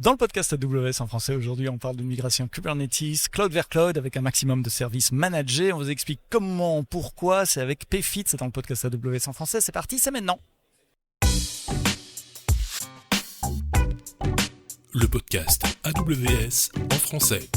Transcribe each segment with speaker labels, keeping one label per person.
Speaker 1: Dans le podcast AWS en français, aujourd'hui, on parle de migration Kubernetes, cloud vers cloud, avec un maximum de services managés. On vous explique comment, pourquoi. C'est avec PayFit, c'est dans le podcast AWS en français. C'est parti, c'est maintenant.
Speaker 2: Le podcast AWS en français.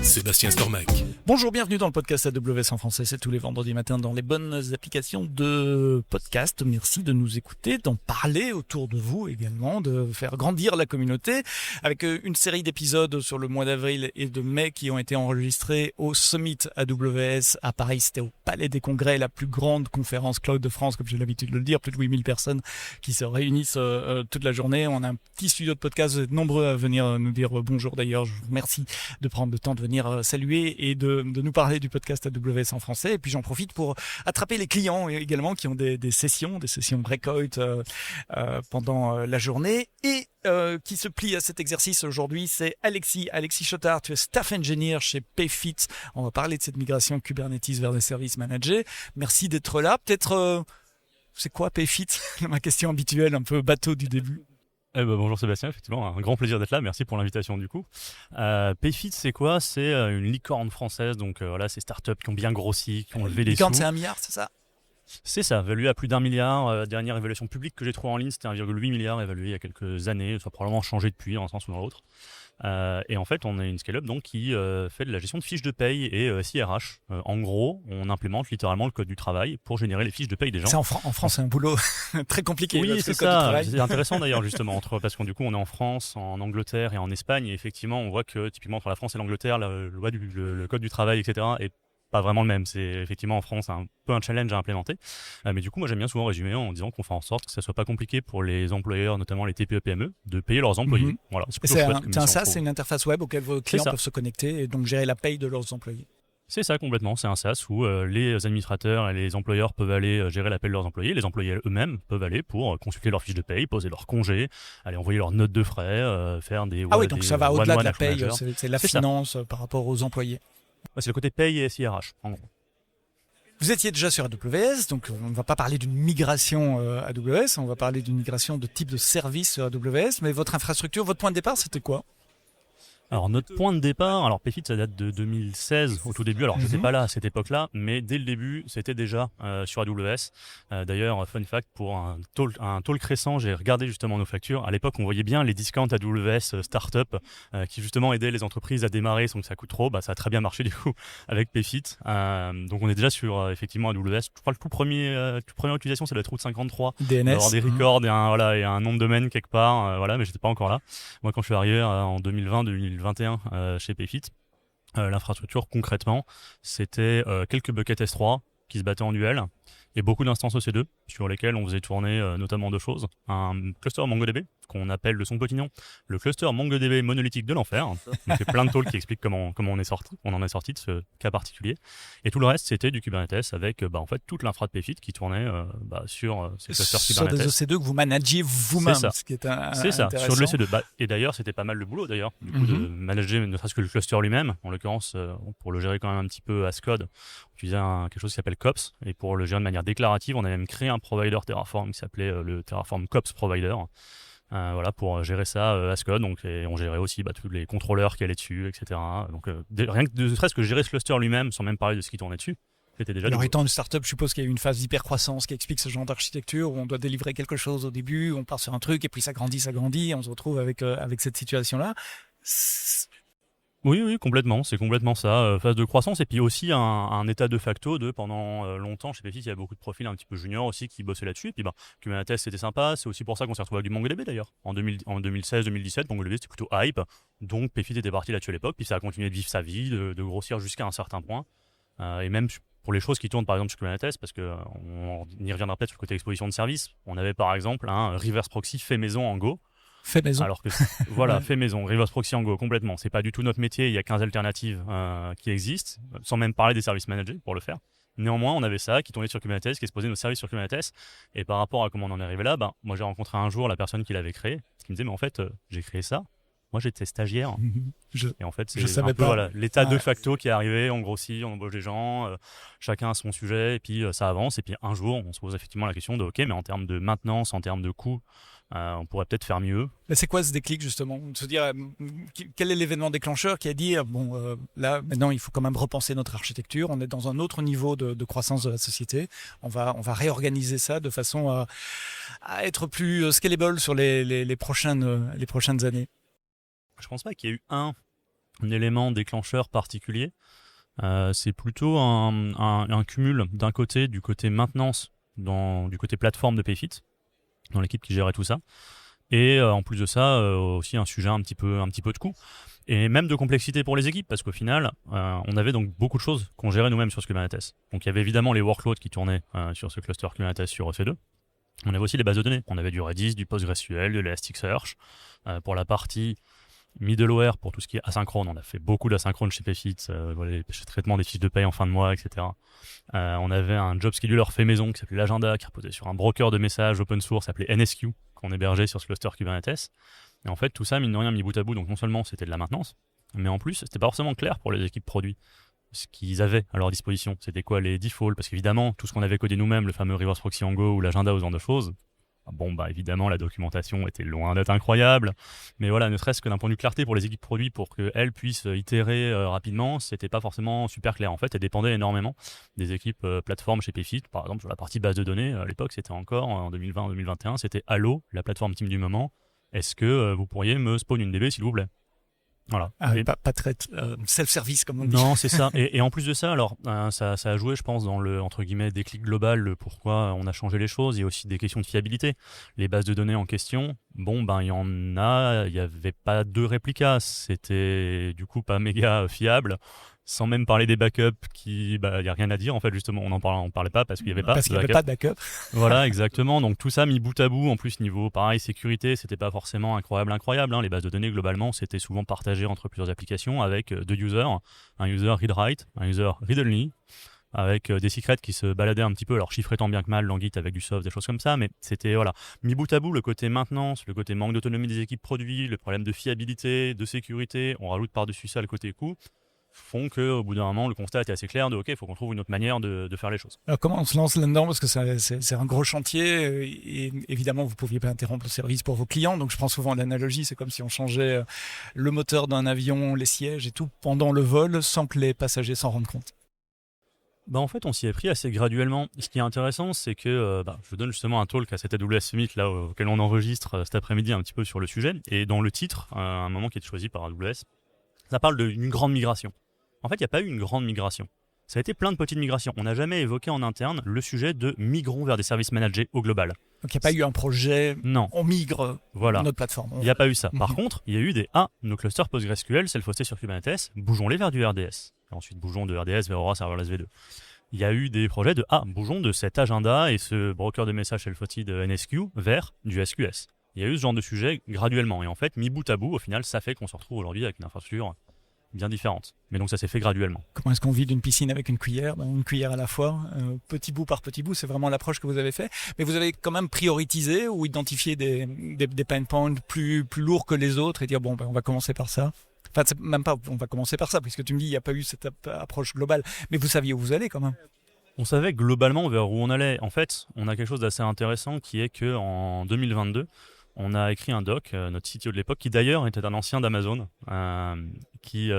Speaker 2: Sébastien Stormac.
Speaker 1: Bonjour, bienvenue dans le podcast AWS en français. C'est tous les vendredis matins dans les bonnes applications de podcast. Merci de nous écouter, d'en parler autour de vous également, de faire grandir la communauté avec une série d'épisodes sur le mois d'avril et de mai qui ont été enregistrés au Summit AWS à Paris. C'était au Palais des Congrès, la plus grande conférence cloud de France, comme j'ai l'habitude de le dire. Plus de 8000 personnes qui se réunissent toute la journée. On a un petit studio de podcast. Vous êtes nombreux à venir nous dire bonjour d'ailleurs. Je vous remercie de prendre le temps de venir saluer et de nous parler du podcast AWS en français. Et puis j'en profite pour attraper les clients également qui ont des sessions breakout pendant la journée. Et qui se plie à cet exercice aujourd'hui, c'est Alexis Chotard. Tu es staff engineer chez PayFit. On va parler de cette migration Kubernetes vers des services managés. Merci d'être là. Peut-être, c'est quoi PayFit? Ma question habituelle, un peu bateau du début.
Speaker 3: Bonjour Sébastien, effectivement, un grand plaisir d'être là, merci pour l'invitation du coup. PayFit, c'est quoi? C'est une licorne française, donc voilà, c'est startups qui ont bien grossi, qui ont levé des sous.
Speaker 1: Licorne, c'est 1 milliard, c'est ça?
Speaker 3: C'est ça, valué à plus d'1 milliard. Dernière évaluation publique que j'ai trouvée en ligne, c'était 1,8 milliard évalué il y a quelques années, ça a probablement changé depuis, dans un sens ou dans l'autre. Et en fait, on est une scale-up donc, qui fait de la gestion de fiches de paye et SIRH. En gros, on implémente littéralement le code du travail pour générer les fiches de paye des gens.
Speaker 1: C'est en France, c'est un boulot très compliqué.
Speaker 3: Oui, c'est ça. C'est intéressant d'ailleurs justement parce que du coup, on est en France, en Angleterre et en Espagne. Et effectivement, on voit que typiquement entre la France et l'Angleterre, le code du travail, etc. est pas vraiment le même. C'est effectivement en France un peu un challenge à implémenter. Mais du coup, moi j'aime bien souvent résumer en disant qu'on fait en sorte que ça soit pas compliqué pour les employeurs, notamment les TPE-PME, de payer leurs employés.
Speaker 1: Mm-hmm.
Speaker 3: Voilà, c'est
Speaker 1: une interface web auquel vos clients peuvent se connecter et donc gérer la paye de leurs employés.
Speaker 3: C'est ça complètement, c'est un SaaS où les administrateurs et les employeurs peuvent aller gérer la paye de leurs employés, les employés eux-mêmes peuvent aller pour consulter leurs fiches de paye, poser leurs congés, aller envoyer leurs notes de frais, faire des...
Speaker 1: donc ça va au-delà de la paye, c'est la finance par rapport aux employés.
Speaker 3: C'est le côté paye et SIRH, en gros.
Speaker 1: Vous étiez déjà sur AWS, donc on ne va pas parler d'une migration AWS, on va parler d'une migration de type de service sur AWS, mais votre infrastructure, votre point de départ, c'était quoi ?
Speaker 3: Alors notre point de départ, alors PayFit ça date de 2016 au tout début, alors je n'étais pas là à cette époque-là, mais dès le début c'était déjà sur AWS. D'ailleurs, fun fact, pour un talk récent, j'ai regardé justement nos factures. À l'époque on voyait bien les discounts AWS Startup qui justement aidaient les entreprises à démarrer sans que ça coûte trop. Ça a très bien marché du coup avec PayFit. Donc on est déjà sur effectivement AWS. Je crois que toute première utilisation c'est la Route 53.
Speaker 1: DNS.
Speaker 3: Avoir des records et un nom de domaine quelque part, mais j'étais pas encore là. Moi quand je suis arrivé en 2020-2021 chez PayFit, l'infrastructure concrètement c'était quelques buckets S3 qui se battaient en duel et beaucoup d'instances EC2 sur lesquelles on faisait tourner notamment deux choses. Un cluster MongoDB qu'on appelle de son petit nom le cluster MongoDB monolithique de l'enfer. On fait plein de talks qui expliquent comment on en est sorti de ce cas particulier. Et tout le reste c'était du Kubernetes avec en fait toute l'infra de PayFit qui tournait sur ces clusters Kubernetes.
Speaker 1: Sur des EC2 que vous managiez vous-même,
Speaker 3: ce
Speaker 1: qui est
Speaker 3: c'est ça,
Speaker 1: intéressant.
Speaker 3: sur le EC2. Et d'ailleurs c'était pas mal le boulot d'ailleurs, du coup, de manager ne serait-ce que le cluster lui-même. En l'occurrence, pour le gérer quand même un petit peu as code, on utilisait quelque chose qui s'appelle Kops, et pour le gérer de manière déclarative, on a même créé un provider Terraform qui s'appelait le Terraform Kops Provider. Pour gérer ça as code, et on gérait aussi tous les contrôleurs qui allaient dessus, etc. Donc rien que ne serait-ce que gérer ce cluster lui-même, sans même parler de ce qui tournait dessus, c'était déjà...
Speaker 1: Alors étant une startup, je suppose qu'il y a eu une phase d'hypercroissance qui explique ce genre d'architecture où on doit délivrer quelque chose au début, on part sur un truc et puis ça grandit, et on se retrouve avec cette situation-là.
Speaker 3: Oui, complètement. C'est complètement ça. Phase de croissance et puis aussi un état de facto de pendant longtemps. Chez PayFit, il y a beaucoup de profils un petit peu juniors aussi qui bossaient là-dessus. Et puis Kubernetes, c'était sympa. C'est aussi pour ça qu'on s'est retrouvé avec du MongoDB d'ailleurs. En 2016-2017, MongoDB c'était plutôt hype. Donc PayFit était parti là-dessus à l'époque. Puis ça a continué de vivre sa vie, de grossir jusqu'à un certain point. Et même pour les choses qui tournent par exemple sur Kubernetes, parce qu'on y reviendra peut-être sur le côté exposition de service. On avait par exemple un reverse proxy fait maison en Go.
Speaker 1: Fait maison.
Speaker 3: Alors que voilà, fait maison, reverse proxy en Go complètement. C'est pas du tout notre métier. Il y a 15 alternatives qui existent, sans même parler des services managés pour le faire. Néanmoins, on avait ça qui tournait sur Kubernetes, qui exposait nos services sur Kubernetes. Et par rapport à comment on en est arrivé là, moi j'ai rencontré un jour la personne qui l'avait créé, qui me disait mais en fait j'ai créé ça. Moi j'étais stagiaire. Et en fait c'est un peu l'état de facto qui est arrivé. On grossit, on embauche des gens, chacun a son sujet et puis ça avance. Et puis un jour on se pose effectivement la question de ok, mais en termes de maintenance, en termes de coût, On pourrait peut-être faire mieux.
Speaker 1: Mais c'est quoi ce déclic justement? De se dire quel est l'événement déclencheur qui a dit là maintenant il faut quand même repenser notre architecture, on est dans un autre niveau de croissance de la société, on va réorganiser ça de façon à être plus scalable sur les prochaines années.
Speaker 3: Je pense pas qu'il y ait eu un élément déclencheur particulier. C'est plutôt un cumul d'un côté, du côté maintenance, du côté plateforme de Payfit, dans l'équipe qui gérait tout ça, et en plus de ça, aussi un sujet un petit peu de coût, et même de complexité pour les équipes, parce qu'au final, on avait donc beaucoup de choses qu'on gérait nous-mêmes sur ce Kubernetes. Donc il y avait évidemment les workloads qui tournaient sur ce cluster Kubernetes sur EC2. On avait aussi les bases de données. On avait du Redis, du PostgreSQL, de l'Elasticsearch. Pour la partie middleware, pour tout ce qui est asynchrone, on a fait beaucoup d'asynchrone chez Payfit, les traitements des fiches de paye en fin de mois, etc. On avait un job scheduler fait maison qui s'appelait l'Agenda, qui reposait sur un broker de messages open source appelé NSQ, qu'on hébergeait sur ce cluster Kubernetes. Et en fait, tout ça, mine de rien, mis bout à bout, donc non seulement c'était de la maintenance, mais en plus, c'était pas forcément clair pour les équipes produits ce qu'ils avaient à leur disposition. C'était quoi les defaults? Parce qu'évidemment, tout ce qu'on avait codé nous-mêmes, le fameux reverse proxy en Go ou l'agenda, ou ce genre de choses, évidemment, la documentation était loin d'être incroyable. Mais voilà, ne serait-ce que d'un point de vue clarté pour les équipes produits, pour qu'elles puissent itérer rapidement, c'était pas forcément super clair. En fait, elles dépendaient énormément des équipes plateformes chez Payfit. Par exemple, sur la partie base de données, à l'époque, c'était encore, en 2020-2021, c'était Allo, la plateforme team du moment. Est-ce que vous pourriez me spawn une DB, s'il vous plaît? Voilà.
Speaker 1: Pas très self-service comme on dit.
Speaker 3: Non, c'est ça. Et en plus de ça, alors ça a joué, je pense, dans le entre guillemets déclic global, le pourquoi on a changé les choses. Il y a aussi des questions de fiabilité. Les bases de données en question, il y avait pas deux réplicas. C'était du coup pas méga fiable. Sans même parler des backups il y a rien à dire en fait, justement, on parlait pas parce qu'il y avait pas
Speaker 1: de backup.
Speaker 3: Voilà, exactement. Donc tout ça mis bout à bout, en plus niveau pareil sécurité, c'était pas forcément incroyable hein. Les bases de données globalement, c'était souvent partagé entre plusieurs applications avec deux users, un user read-write, un user read-only, avec des secrets qui se baladaient un petit peu, alors chiffrés tant bien que mal dans Git avec du soft, des choses comme ça, mais c'était mis bout à bout, le côté maintenance, le côté manque d'autonomie des équipes produits, le problème de fiabilité, de sécurité, on rajoute par-dessus ça le côté coût, font qu'au bout d'un moment, le constat était assez clair de OK, il faut qu'on trouve une autre manière de faire les choses.
Speaker 1: Alors comment on se lance là-dedans? Parce que c'est un gros chantier et évidemment, vous ne pouviez pas interrompre le service pour vos clients. Donc je prends souvent l'analogie, c'est comme si on changeait le moteur d'un avion, les sièges et tout pendant le vol sans que les passagers s'en rendent compte.
Speaker 3: En fait, on s'y est pris assez graduellement. Ce qui est intéressant, c'est que je donne justement un talk à cet AWS Summit là, auquel on enregistre cet après-midi un petit peu sur le sujet. Et dans le titre, un moment qui est choisi par AWS, ça parle d'une grande migration. En fait, il n'y a pas eu une grande migration. Ça a été plein de petites migrations. On n'a jamais évoqué en interne le sujet de migrons vers des services managés au global.
Speaker 1: Donc il n'y a pas eu un projet,
Speaker 3: non.
Speaker 1: On migre notre plateforme.
Speaker 3: Il n'y a pas eu ça. Par contre, il y a eu nos clusters PostgreSQL, self-hostés sur Kubernetes, bougeons-les vers du RDS. Et ensuite, bougeons de RDS vers Aura Serverless V2. Il y a eu des projets de bougeons de cet agenda et ce broker de messages self-hosted de NSQ vers du SQS. Il y a eu ce genre de sujet graduellement. Et en fait, mis bout à bout, au final, ça fait qu'on se retrouve aujourd'hui avec une infrastructure bien différente. Mais donc ça s'est fait graduellement.
Speaker 1: Comment est-ce qu'on vide une piscine avec une cuillère à la fois, petit bout par petit bout, c'est vraiment l'approche que vous avez fait. Mais vous avez quand même prioritisé ou identifié des pain points plus lourds que les autres et dire on va commencer par ça. Enfin, c'est même pas on va commencer par ça, puisque tu me dis il n'y a pas eu cette approche globale. Mais vous saviez où vous allez quand même.
Speaker 3: On savait globalement vers où on allait. En fait, on a quelque chose d'assez intéressant qui est qu'en 2022, on a écrit un doc, notre CTO de l'époque, qui d'ailleurs était un ancien d'Amazon, qui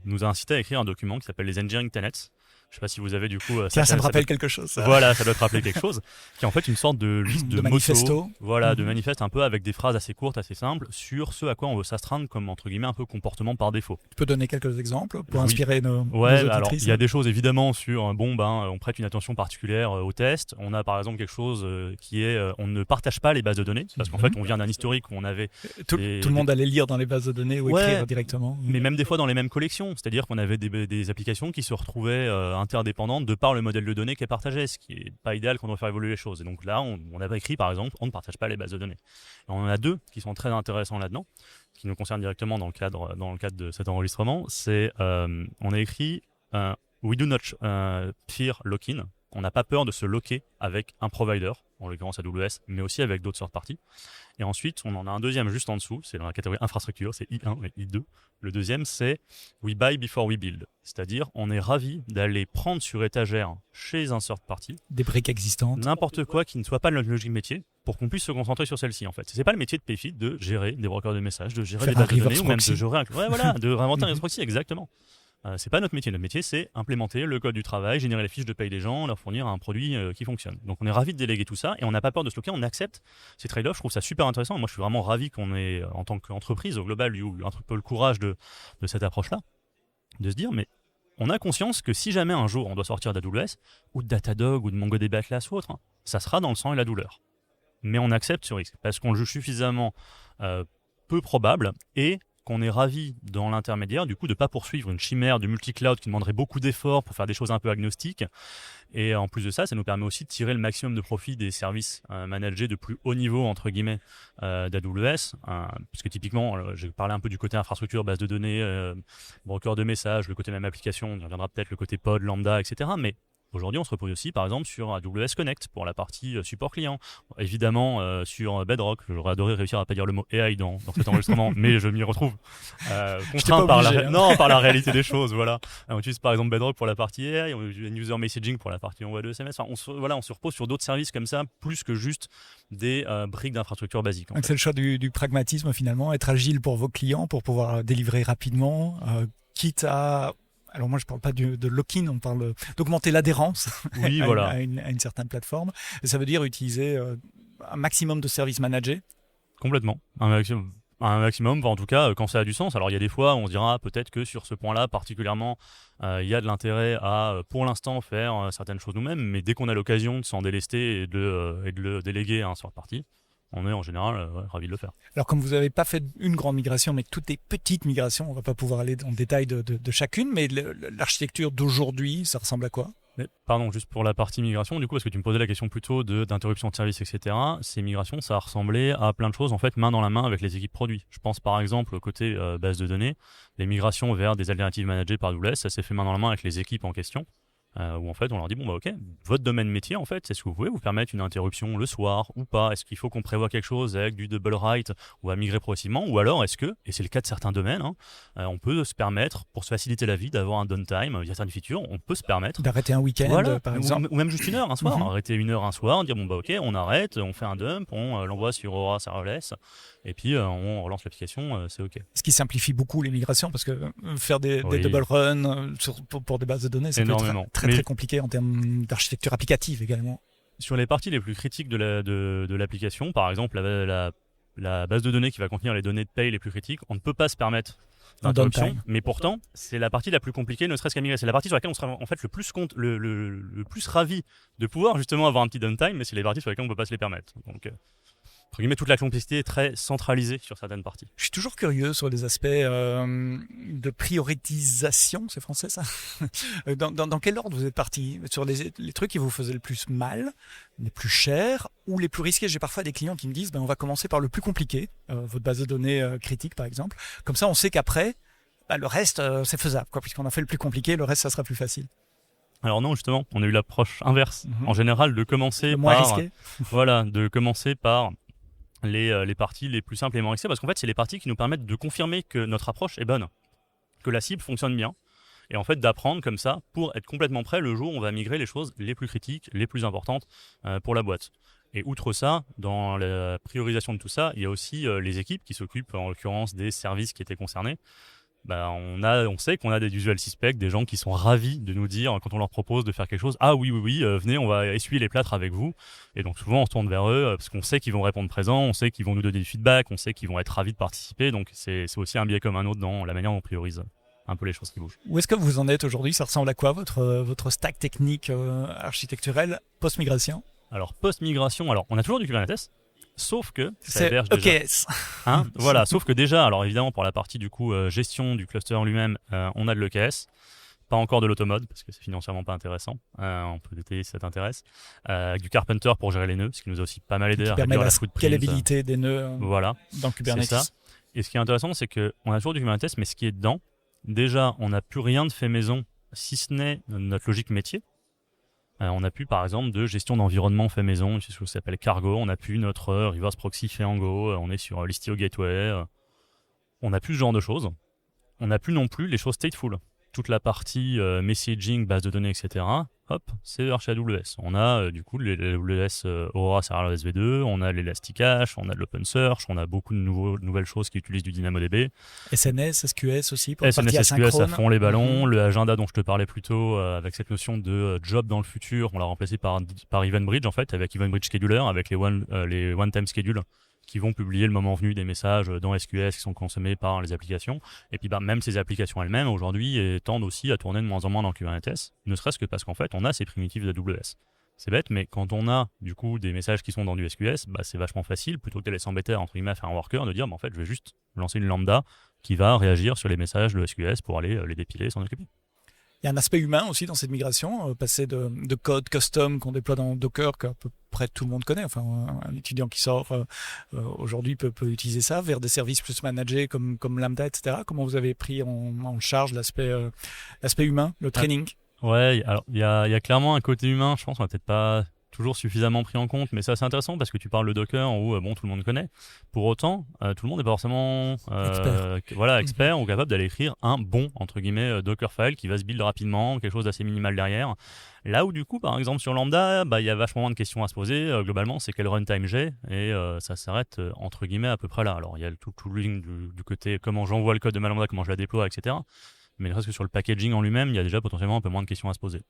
Speaker 3: nous a incité à écrire un document qui s'appelle les Engineering Tenets. Je ne sais pas si vous avez du coup...
Speaker 1: ça me rappelle quelque chose. Ça.
Speaker 3: Voilà, ça doit te rappeler quelque chose. Qui est en fait une sorte de liste de
Speaker 1: manifesto.
Speaker 3: Voilà, de manifeste un peu avec des phrases assez courtes, assez simples, sur ce à quoi on veut s'astreindre comme, entre guillemets, un peu comportement par défaut.
Speaker 1: Tu peux donner quelques exemples pour inspirer nos
Speaker 3: alors il y a des choses évidemment sur, on prête une attention particulière au test. On a par exemple quelque chose qui est, on ne partage pas les bases de données, parce qu'en fait on vient d'un historique où on avait...
Speaker 1: Tout le monde allait lire dans les bases de données ou écrire directement.
Speaker 3: Mais même des fois dans les mêmes collections, c'est-à-dire qu'on avait des applications qui se retrouvaient interdépendantes de par le modèle de données qui est partagé, ce qui n'est pas idéal quand on doit faire évoluer les choses. Et donc là, on avait écrit par exemple, on ne partage pas les bases de données. Et on en a deux qui sont très intéressants là-dedans, qui nous concernent directement dans le cadre de cet enregistrement. C'est, on a écrit We do not fear lock-in. On n'a pas peur de se locker avec un provider en l'occurrence AWS, mais aussi avec d'autres third-party. Et ensuite, on en a un deuxième juste en dessous, c'est dans la catégorie infrastructure, c'est I1 et I2. Le deuxième, c'est We buy before we build. C'est-à-dire, on est ravi d'aller prendre sur étagère chez un third-party
Speaker 1: Des briques existantes.
Speaker 3: n'importe quoi qui ne soit pas notre logique métier pour qu'on puisse se concentrer sur celle-ci en fait. C'est pas le métier de Payfit de gérer des brokers de messages, de gérer
Speaker 1: Faire
Speaker 3: des bases
Speaker 1: un
Speaker 3: de données
Speaker 1: reverse
Speaker 3: ou même de
Speaker 1: proxy.
Speaker 3: gérer de réinventer un reverse proxy, exactement. C'est pas notre métier. Notre métier, c'est implémenter le code du travail, générer les fiches de paye des gens, leur fournir un produit qui fonctionne. Donc on est ravi de déléguer tout ça et on n'a pas peur de se bloquer, on accepte ces trade-offs. Je trouve ça super intéressant. Moi, je suis vraiment ravi qu'on ait, en tant qu'entreprise, au global, eu un peu le courage de cette approche-là, de se dire, mais on a conscience que si jamais un jour on doit sortir d'AWS ou de Datadog ou de MongoDB Atlas ou autre, ça sera dans le sang et la douleur. Mais on accepte ce risque parce qu'on le juge suffisamment peu probable et qu'on est ravi dans l'intermédiaire, du coup, de ne pas poursuivre une chimère du multi-cloud qui demanderait beaucoup d'efforts pour faire des choses un peu agnostiques. Et en plus de ça, ça nous permet aussi de tirer le maximum de profit des services managés de plus haut niveau, entre guillemets, d'AWS. Parce que typiquement, j'ai parlé un peu du côté infrastructure, base de données, broker de messages, le côté même application, on y reviendra peut-être le côté pod, lambda, etc. Mais aujourd'hui, on se repose aussi, par exemple, sur AWS Connect pour la partie support client. Évidemment, sur Bedrock, j'aurais adoré réussir à pas dire le mot AI dans cet enregistrement, mais je m'y retrouve. Contraint par par la réalité des choses, voilà. On utilise par exemple Bedrock pour la partie AI, on utilise User Messaging pour la partie envoi de SMS. Enfin, on se repose sur d'autres services comme ça, plus que juste des briques d'infrastructure basiques.
Speaker 1: Donc c'est le choix du pragmatisme finalement, être agile pour vos clients, pour pouvoir délivrer rapidement, quitte à... Alors moi je parle pas de lock-in, on parle d'augmenter l'adhérence
Speaker 3: oui,
Speaker 1: à une certaine plateforme. Et ça veut dire utiliser un maximum de services managés.
Speaker 3: Complètement. Un maximum, en tout cas quand ça a du sens. Alors il y a des fois où on se dira peut-être que sur ce point-là particulièrement il y a de l'intérêt à pour l'instant faire certaines choses nous-mêmes, mais dès qu'on a l'occasion de s'en délester et de le déléguer à un third party, on est en général ravi de le faire.
Speaker 1: Alors comme vous n'avez pas fait une grande migration, mais toutes des petites migrations, on ne va pas pouvoir aller dans le détail de chacune, mais l'architecture d'aujourd'hui, ça ressemble à quoi ?
Speaker 3: Mais, pardon, juste pour la partie migration, du coup, parce que tu me posais la question plutôt d'interruption de service, etc. Ces migrations, ça a ressemblé à plein de choses, en fait, main dans la main avec les équipes produits. Je pense par exemple au côté base de données, les migrations vers des alternatives managées par AWS, ça s'est fait main dans la main avec les équipes en question. Où en fait on leur dit bon bah ok, votre domaine métier en fait, c'est ce que vous pouvez vous permettre une interruption le soir ou pas, est-ce qu'il faut qu'on prévoit quelque chose avec du double write ou à migrer progressivement, ou alors est-ce que, et c'est le cas de certains domaines, on peut se permettre, pour se faciliter la vie, d'avoir un downtime via certaines features, on peut se permettre
Speaker 1: d'arrêter un week-end par exemple,
Speaker 3: ou même juste une heure un soir, arrêter une heure un soir, dire bon bah ok, on arrête, on fait un dump, on l'envoie sur Aura Serverless et puis on relance l'application, c'est ok.
Speaker 1: Ce qui simplifie beaucoup les migrations parce que faire des double runs pour des bases de données, c'est très compliqué en termes d'architecture applicative également.
Speaker 3: Sur les parties les plus critiques de l'application, par exemple la base de données qui va contenir les données de paye les plus critiques, on ne peut pas se permettre d'interruption, mais pourtant c'est la partie la plus compliquée, ne serait-ce qu'à migrer. C'est la partie sur laquelle on sera en fait le plus ravi de pouvoir justement avoir un petit downtime, mais c'est les parties sur lesquelles on ne peut pas se les permettre. Donc entre guillemets, toute la complexité est très centralisée sur certaines parties.
Speaker 1: Je suis toujours curieux sur les aspects de prioritisation, c'est français ça. Dans quel ordre vous êtes parti sur les trucs qui vous faisaient le plus mal, les plus chers ou les plus risqués? J'ai parfois des clients qui me disent on va commencer par le plus compliqué, votre base de données critique par exemple. Comme ça on sait qu'après, le reste c'est faisable, puisqu'on a fait le plus compliqué, le reste ça sera plus facile.
Speaker 3: Alors non, justement, on a eu l'approche inverse. En général, de commencer de commencer par les parties les plus simples et moins risquées, parce qu'en fait c'est les parties qui nous permettent de confirmer que notre approche est bonne, que la cible fonctionne bien, et en fait d'apprendre comme ça pour être complètement prêt le jour où on va migrer les choses les plus critiques, les plus importantes pour la boîte. Et outre ça, dans la priorisation de tout ça, il y a aussi les équipes qui s'occupent en l'occurrence des services qui étaient concernés. On sait qu'on a des usual suspects, des gens qui sont ravis de nous dire quand on leur propose de faire quelque chose, ah oui, venez, on va essuyer les plâtres avec vous. Et donc souvent on se tourne vers eux parce qu'on sait qu'ils vont répondre présent, on sait qu'ils vont nous donner du feedback, on sait qu'ils vont être ravis de participer. Donc c'est aussi un biais comme un autre dans la manière dont on priorise un peu les choses qui bougent.
Speaker 1: Où est-ce que vous en êtes aujourd'hui? Ça ressemble à quoi votre stack technique architecturel post-migration?
Speaker 3: Alors post-migration, on a toujours du Kubernetes. Sauf que
Speaker 1: ça héberge EKS.
Speaker 3: Voilà, sauf que déjà, alors évidemment pour la partie du coup gestion du cluster en lui-même, on a de l'EKS, pas encore de l'automode parce que c'est financièrement pas intéressant. On peut détailler si ça t'intéresse. Avec du Carpenter pour gérer les nœuds, ce qui nous a aussi pas mal aidé à réduire la footprint.
Speaker 1: Scalabilité des nœuds dans Kubernetes.
Speaker 3: C'est ça. Et ce qui est intéressant, c'est que on a toujours du Kubernetes, mais ce qui est dedans, déjà, on n'a plus rien de fait maison si ce n'est notre logique métier. On a pu, par exemple, de gestion d'environnement fait maison, c'est ce que ça s'appelle Cargo. On a pu notre reverse proxy fait en Go. On est sur l'Istio Gateway. On a pu ce genre de choses. On n'a plus non plus les choses stateful. Toute la partie messaging, base de données, etc. Hop, c'est chez AWS. On a du coup l'AWS Aurora Serverless SV2, on a l'Elasticache, on a de l'OpenSearch, on a beaucoup de nouvelles choses qui utilisent du DynamoDB.
Speaker 1: SNS, SQS aussi pour la
Speaker 3: SNS,
Speaker 1: partie asynchrone.
Speaker 3: SQS à fond les ballons. Le agenda dont je te parlais plus tôt, avec cette notion de job dans le futur, on l'a remplacé par EventBridge en fait, avec EventBridge Scheduler, avec les one-time schedule qui vont publier le moment venu des messages dans SQS qui sont consommés par les applications. Et puis même ces applications elles-mêmes aujourd'hui tendent aussi à tourner de moins en moins dans Kubernetes, ne serait-ce que parce qu'en fait on a ces primitives d'AWS. C'est bête, mais quand on a du coup des messages qui sont dans du SQS, c'est vachement facile, plutôt que d'aller s'embêter entre guillemets à faire un worker, de dire en fait je vais juste lancer une lambda qui va réagir sur les messages de SQS pour aller les dépiler et s'en occuper.
Speaker 1: Il y a un aspect humain aussi dans cette migration, passer de code custom qu'on déploie dans Docker, qu'à peu près tout le monde connaît, enfin un étudiant qui sort aujourd'hui peut utiliser ça, vers des services plus managés comme Lambda, etc. Comment vous avez pris en charge l'aspect humain, le training?
Speaker 3: Ouais, alors il y a clairement un côté humain, je pense qu'on n'a peut-être pas toujours suffisamment pris en compte, mais c'est assez intéressant parce que tu parles de Docker où tout le monde connaît. Pour autant, tout le monde n'est pas forcément expert ou capable d'aller écrire un bon entre guillemets Dockerfile qui va se build rapidement, quelque chose d'assez minimal derrière. Là où du coup, par exemple sur Lambda, il y a vachement moins de questions à se poser. Globalement, c'est quel runtime j'ai et ça s'arrête entre guillemets à peu près là. Alors il y a tout le ligne du côté comment j'envoie le code de ma Lambda, comment je la déploie, etc. Mais ne reste que sur le packaging en lui-même, il y a déjà potentiellement un peu moins de questions à se poser.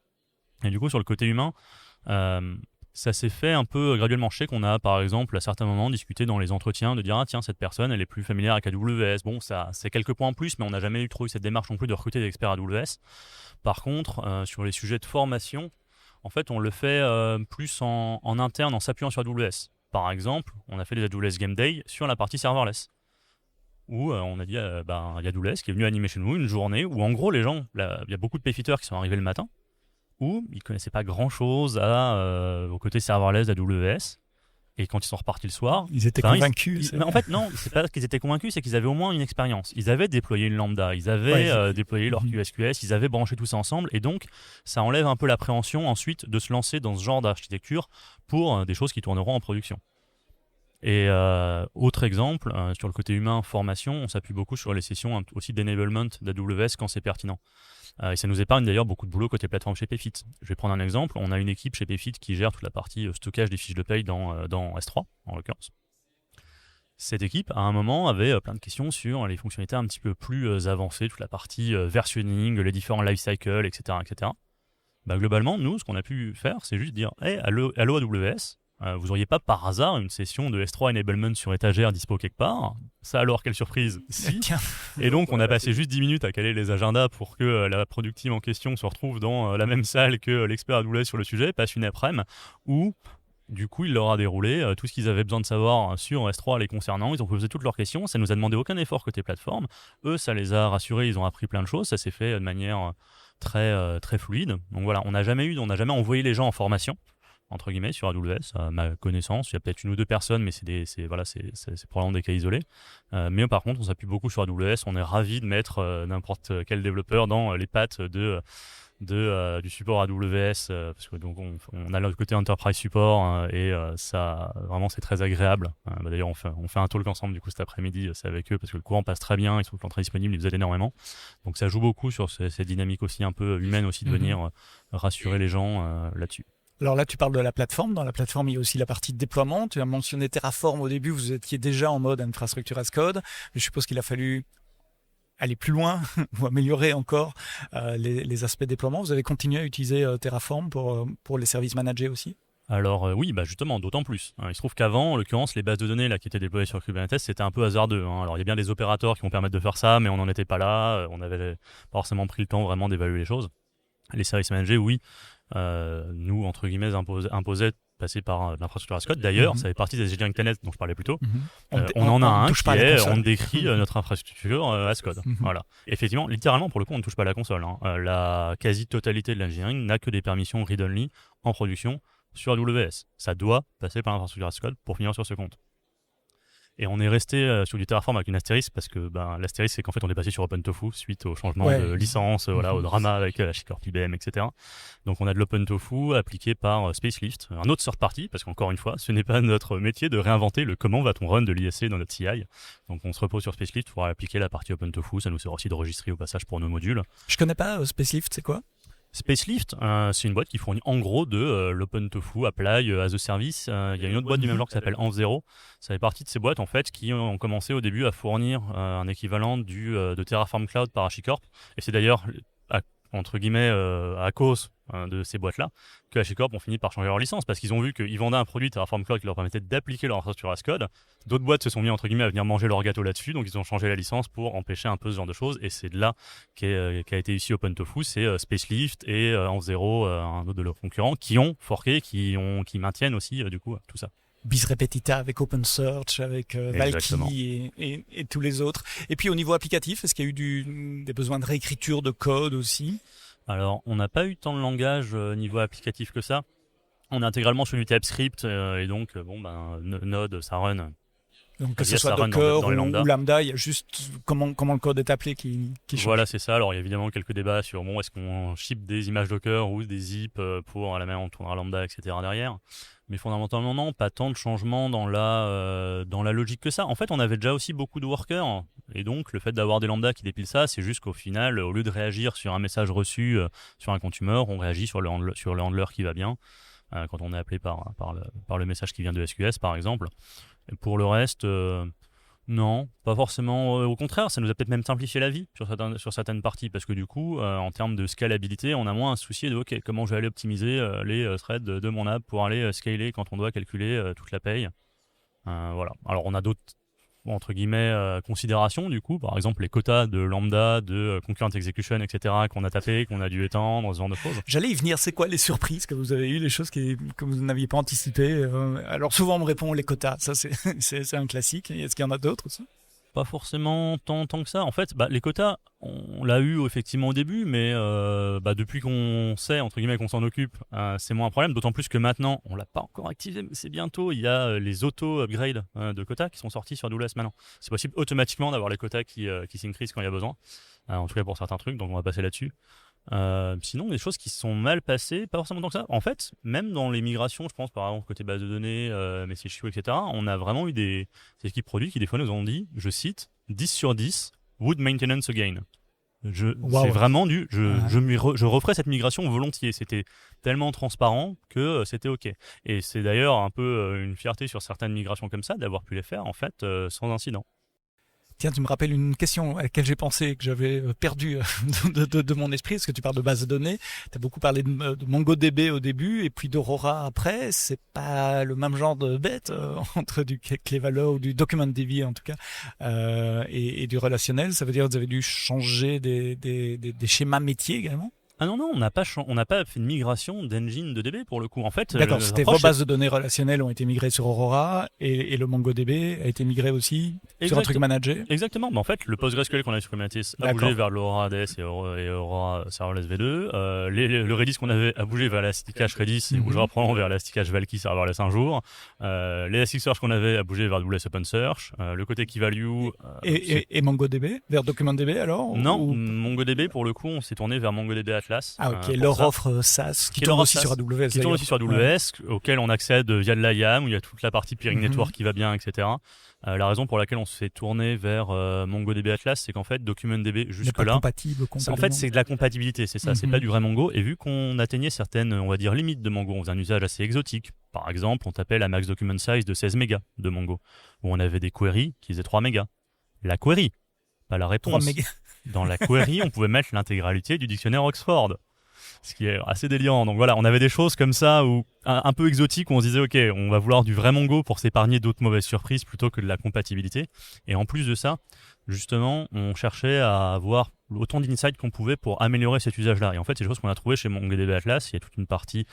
Speaker 3: Et du coup, sur le côté humain, ça s'est fait un peu graduellement. Je sais qu'on a, par exemple, à certains moments, discuté dans les entretiens de dire « Ah tiens, cette personne, elle est plus familière avec AWS. » Bon, ça, c'est quelques points en plus, mais on n'a jamais trop eu cette démarche non plus de recruter des experts AWS. Par contre, sur les sujets de formation, en fait, on le fait plus en interne, en s'appuyant sur AWS. Par exemple, on a fait des AWS Game Day sur la partie serverless, où on a dit, il y a AWS qui est venu animer chez nous une journée où, en gros, les gens, il y a beaucoup de payfitters qui sont arrivés le matin, où ils ne connaissaient pas grand-chose au côté serverless d'AWS. Et quand ils sont repartis le soir...
Speaker 1: Ils étaient convaincus.
Speaker 3: Mais en fait, non, c'est pas qu'ils étaient convaincus, c'est qu'ils avaient au moins une expérience. Ils avaient déployé une Lambda, ils avaient déployé leur QSQS, ils avaient branché tout ça ensemble. Et donc, ça enlève un peu l'appréhension ensuite de se lancer dans ce genre d'architecture pour des choses qui tourneront en production. Et autre exemple, sur le côté humain, formation, on s'appuie beaucoup sur les sessions aussi d'enablement d'AWS quand c'est pertinent. Et ça nous épargne d'ailleurs beaucoup de boulot côté plateforme chez Payfit. Je vais prendre un exemple. On a une équipe chez Payfit qui gère toute la partie stockage des fiches de paye dans S3, en l'occurrence. Cette équipe, à un moment, avait plein de questions sur les fonctionnalités un petit peu plus avancées, toute la partie versionning, les différents lifecycles, etc. etc. Globalement, nous, ce qu'on a pu faire, c'est juste dire hey, allô AWS, vous n'auriez pas par hasard une session de S3 Enablement sur étagère dispo quelque part? Ça alors, quelle surprise! Si. Et donc, on a passé juste 10 minutes à caler les agendas pour que la product team en question se retrouve dans la même salle que l'expert AWS sur le sujet, passe une après-midi où, du coup, il leur a déroulé tout ce qu'ils avaient besoin de savoir sur S3 les concernant. Ils ont posé toutes leurs questions. Ça nous a demandé aucun effort côté plateforme. Eux, ça les a rassurés. Ils ont appris plein de choses. Ça s'est fait de manière très, très fluide. Donc voilà, on n'a jamais envoyé les gens en formation entre guillemets sur AWS, à ma connaissance. Il y a peut-être une ou deux personnes, mais c'est probablement des cas isolés. Mais par contre, on s'appuie beaucoup sur AWS. On est ravis de mettre n'importe quel développeur dans les pattes du support AWS, parce que donc on a le côté enterprise support et ça vraiment c'est très agréable. D'ailleurs, on fait un talk ensemble du coup cet après-midi, c'est avec eux parce que le courant passe très bien, ils sont tout le temps très disponibles, ils vous aident énormément. Donc ça joue beaucoup sur ces dynamiques aussi un peu humaines aussi de venir rassurer les gens là-dessus.
Speaker 1: Alors là, tu parles de la plateforme. Dans la plateforme, il y a aussi la partie de déploiement. Tu as mentionné Terraform au début. Vous étiez déjà en mode infrastructure as code. Je suppose qu'il a fallu aller plus loin ou améliorer encore les aspects de déploiement. Vous avez continué à utiliser Terraform pour les services managés aussi?
Speaker 3: Alors oui, justement, d'autant plus. Il se trouve qu'avant, en l'occurrence, les bases de données là, qui étaient déployées sur Kubernetes, c'était un peu hasardeux. Alors il y a bien des opérateurs qui vont permettre de faire ça, mais on n'en était pas là. On n'avait pas forcément pris le temps vraiment d'évaluer les choses. Les services managés, oui. Nous, entre guillemets, imposaient de passer par l'infrastructure as code. D'ailleurs, ça fait partie des engineering tenets dont je parlais plus tôt. On en a un qui est, on décrit notre infrastructure as code. Voilà. Effectivement, littéralement, pour le coup, on ne touche pas à la console. La quasi-totalité de l'engineering n'a que des permissions read-only en production sur AWS. Ça doit passer par l'infrastructure as code pour finir sur ce compte. Et on est resté sur du Terraform avec une astérisque parce que l'astérisque, c'est qu'en fait, on est passé sur OpenTofu suite au changement de licence, au drama avec HashiCorp IBM, etc. Donc, on a de l'OpenTofu appliqué par Spacelift, un autre third party, parce qu'encore une fois, ce n'est pas notre métier de réinventer le comment va-t-on run de l'ISC dans notre CI. Donc, on se repose sur Spacelift pour appliquer la partie OpenTofu. Ça nous sert aussi de registrer au passage pour nos modules.
Speaker 1: Je connais pas Spacelift, c'est quoi?
Speaker 3: Spacelift, c'est une boîte qui fournit en gros de l'OpenTofu, Apply, as a Service. Il y a une autre boîte du même genre qui s'appelle Env0. Ça fait partie de ces boîtes en fait qui ont commencé au début à fournir un équivalent de Terraform Cloud par HashiCorp. Et c'est d'ailleurs entre guillemets à cause de ces boîtes-là que HashiCorp ont fini par changer leur licence parce qu'ils ont vu qu'ils vendaient un produit Terraform Cloud qui leur permettait d'appliquer leur infrastructure as code. D'autres boîtes se sont mis entre guillemets à venir manger leur gâteau là-dessus, donc ils ont changé la licence pour empêcher un peu ce genre de choses. Et c'est de là qu'a été ici OpenTofu, c'est Spacelift et Env0, un autre de leurs concurrents, qui ont forqué, qui maintiennent aussi du coup tout ça.
Speaker 1: Bis repetita avec OpenSearch, avec Valky et tous les autres. Et puis au niveau applicatif, est-ce qu'il y a eu des besoins de réécriture de code aussi?
Speaker 3: Alors, on n'a pas eu tant de langage niveau applicatif que ça. On est intégralement sur du TypeScript et donc Node, ça run.
Speaker 1: Donc que ce soit Docker ou Lambda, il y a juste comment le code est appelé qui change.
Speaker 3: Voilà, c'est ça. Alors il y a évidemment quelques débats sur est-ce qu'on ship des images Docker ou des zip pour la manière dont on tournera Lambda, etc. derrière. Mais fondamentalement non, pas tant de changements dans la logique que ça. En fait, on avait déjà aussi beaucoup de workers et donc le fait d'avoir des lambda qui dépilent ça, c'est juste qu'au final, au lieu de réagir sur un message reçu sur un consumer, on réagit sur le handler qui va bien quand on est appelé par le message qui vient de SQS par exemple. Et pour le reste, non, pas forcément. Au contraire, ça nous a peut-être même simplifié la vie sur certaines parties parce que du coup, en termes de scalabilité, on a moins à se soucier de comment je vais aller optimiser les threads de mon app pour aller scaler quand on doit calculer toute la paye. Voilà. Alors on a d'autres entre guillemets considérations du coup, par exemple les quotas de lambda, de concurrent execution, etc. qu'on a tapé, qu'on a dû étendre, ce genre de choses.
Speaker 1: J'allais y venir, c'est quoi les surprises que vous avez eues, les choses que vous n'aviez pas anticipées? Alors souvent on me répond les quotas, ça c'est un classique, est-ce qu'il y en a d'autres aussi?
Speaker 3: Pas forcément tant que ça. En fait, les quotas, on l'a eu effectivement au début, mais depuis qu'on sait, entre guillemets, qu'on s'en occupe, c'est moins un problème. D'autant plus que maintenant, on l'a pas encore activé, mais c'est bientôt. Il y a les auto-upgrades de quotas qui sont sortis sur AWS maintenant. C'est possible automatiquement d'avoir les quotas qui s'increasent quand il y a besoin. En tout cas pour certains trucs, donc on va passer là-dessus. Sinon, des choses qui se sont mal passées, pas forcément tant que ça. En fait, même dans les migrations, je pense par exemple côté base de données, message queue, etc., on a vraiment eu des équipes produits qui des fois nous ont dit, je cite, 10 sur 10, would maintenance again. C'est vraiment je referai cette migration volontiers. C'était tellement transparent que c'était OK. Et c'est d'ailleurs un peu une fierté sur certaines migrations comme ça d'avoir pu les faire en fait sans incident.
Speaker 1: Tiens, tu me rappelles une question à laquelle j'ai pensé et que j'avais perdu de mon esprit, parce que tu parles de base de données. Tu as beaucoup parlé de MongoDB au début et puis d'Aurora après. C'est pas le même genre de bête entre du Clevalor ou du DocumentDB en tout cas et du relationnel. Ça veut dire que vous avez dû changer des schémas métiers également?
Speaker 3: Ah non, on n'a pas fait une migration d'engine de DB pour le coup. En fait,
Speaker 1: d'accord, c'était vos bases de données relationnelles ont été migrées sur Aurora et le MongoDB a été migré aussi sur un truc managé.
Speaker 3: Exactement. Mais en fait, le PostgreSQL qu'on avait sur Kubernetes a bougé vers l'Aurora ADS et Aurora Serverless V2. Le Redis qu'on avait a bougé vers l'Elasticache Redis et bougera probablement vers l'Elasticache Valky Serverless un jour. L'Elasticsearch qu'on avait a bougé vers AWS OpenSearch. Le côté Keyvalue.
Speaker 1: Et MongoDB vers DocumentDB alors?
Speaker 3: Non, MongoDB pour le coup, on s'est tourné vers MongoDB Atlas.
Speaker 1: Ah ok, leur offre SaaS qui tourne aussi sur AWS.
Speaker 3: Qui tourne aussi sur AWS, auquel on accède via de l'IAM, où il y a toute la partie peering network qui va bien, etc. La raison pour laquelle on s'est tourné vers MongoDB Atlas, c'est qu'en fait, DocumentDB jusque-là, en fait, c'est de la compatibilité, c'est ça, c'est pas du vrai Mongo. Et vu qu'on atteignait certaines, on va dire, limites de Mongo, on faisait un usage assez exotique. Par exemple, on tapait la max document size de 16 mégas de Mongo, où on avait des queries qui faisaient 3 mégas. La query, pas la réponse.
Speaker 1: 3 mégas.
Speaker 3: Dans la query, on pouvait mettre l'intégralité du dictionnaire Oxford, ce qui est assez délirant. Donc voilà, on avait des choses comme ça, un peu exotiques, où on se disait, ok, on va vouloir du vrai Mongo pour s'épargner d'autres mauvaises surprises plutôt que de la compatibilité. Et en plus de ça, justement, on cherchait à avoir autant d'insights qu'on pouvait pour améliorer cet usage-là. Et en fait, c'est des choses qu'on a trouvées chez MongoDB Atlas. Il y a toute une partie